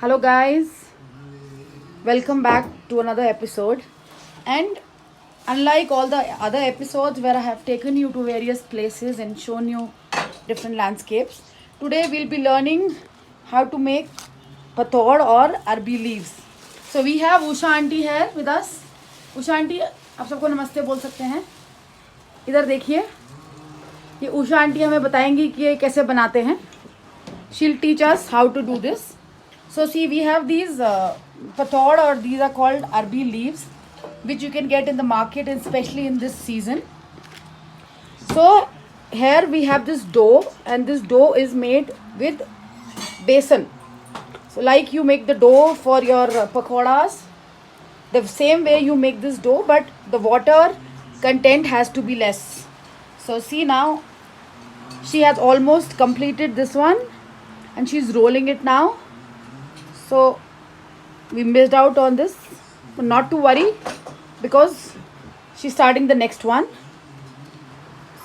Hello, guys. Welcome back to another episode. And unlike all the other episodes where I have taken you to various places and shown you different landscapes, today we'll be learning how to make pathod or arbi leaves. So we have Usha aunty here with us. Usha aunty, आप सबको नमस्ते बोल सकते हैं. इधर देखिए, ये Usha aunty हमें बताएंगी कि ये कैसे बनाते हैं. She'll teach us how to do this. So see, we have these pathod, or these are called arbi leaves, which you can get in the market, and especially in this season. So here we have this dough, and this dough is made with besan. So like you make the dough for your pakoras, the same way you make this dough, but the water content has to be less. So see, now she has almost completed this one and she's rolling it now. So we missed out on this, but not to worry, because she's starting the next one.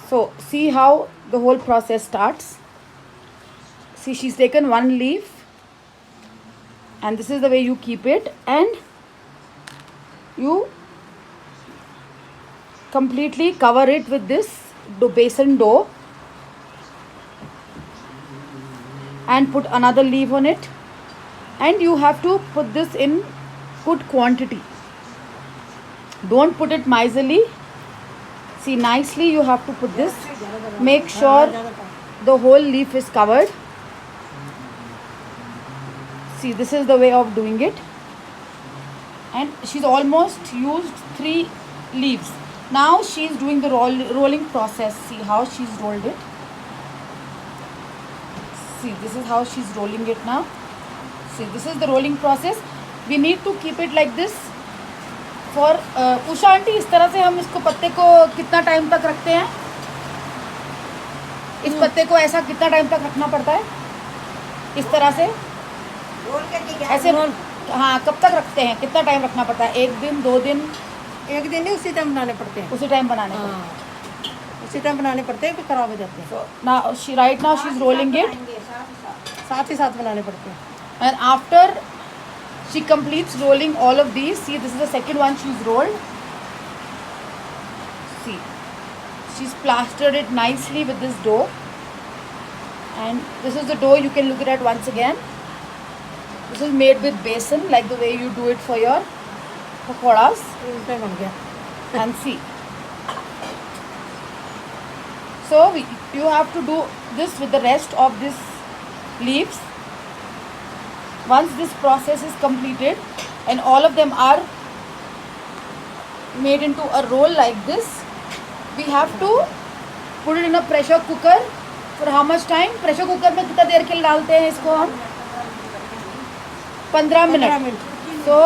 So see how the whole process starts. See, she's taken one leaf, and this is the way you keep it, and you completely cover it with this besan dough and put another leaf on it, and you have to put this in good quantity. Don't put it miserly. See, nicely you have to put this. Make sure the whole leaf is covered. See, this is the way of doing it. And she's almost used 3 leaves. Now she's doing the rolling process. See how she's rolled it. See, this is how she's rolling it now. See, this is the rolling process. We need to keep it like this for Usha aunty, इस तरह से हम इसको पत्ते को कितना time तक रखते हैं? इस पत्ते को ऐसा कितना टाइम तक रखना पड़ता है? इस तरह से ऐसे रोल. हाँ, कब तक रखते हैं? कितना टाइम रखना पड़ता है? 1 दिन, 2 दिन? 1 दिन नहीं, उसी टाइम बनाने पड़ते हैं. उसी टाइम बनाने हाँ, उसी टाइम बनाने पड़ते हैं, फिर खराब हो जाते हैं. So now right now she's rolling it. साथ ही साथ बनाने पड़ते हैं. And after she completes rolling all of these, see, this is the second one she's rolled. See, she's plastered it nicely with this dough, and this is the dough. You can look at it once again. This is made with besan, like the way you do it for your pakoras. उल्टा बन गया. And see, so you have to do this with the rest of this leaves. Once this process is completed and all of them are made into a roll like this, we have to put it in a pressure cooker. For how much time? Pressure cooker में कितना देर के लिए डालते हैं इसको हम? 15 minutes. So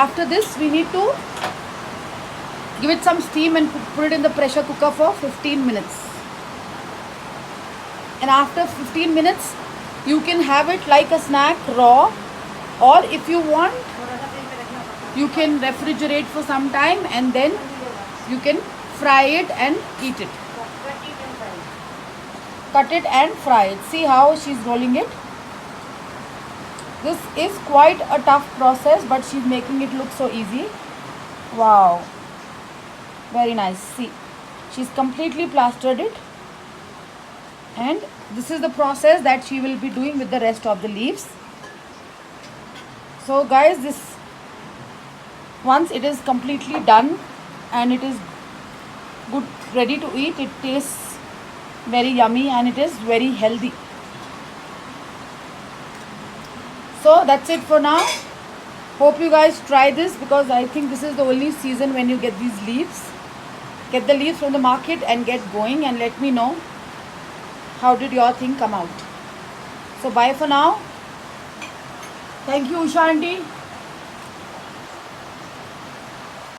after this we need to give it some steam and put it in the pressure cooker for 15 minutes. And after 15 minutes you can have it like a snack raw, or if you want you can refrigerate for some time and then you can fry it and eat it. Cut it and fry it. See how she's rolling it. This is quite a tough process, but she's making it look so easy. Wow, very nice. See, she's completely plastered it, and this is the process that she will be doing with the rest of the leaves. So guys, this, once it is completely done and it is good, ready to eat, it tastes very yummy and it is very healthy. So that's it for now. Hope you guys try this, because I think this is the only season when you get these leaves. Get the leaves from the market and get going, and let me know how did your thing come out. So bye for now. Thank you, Usha aunty.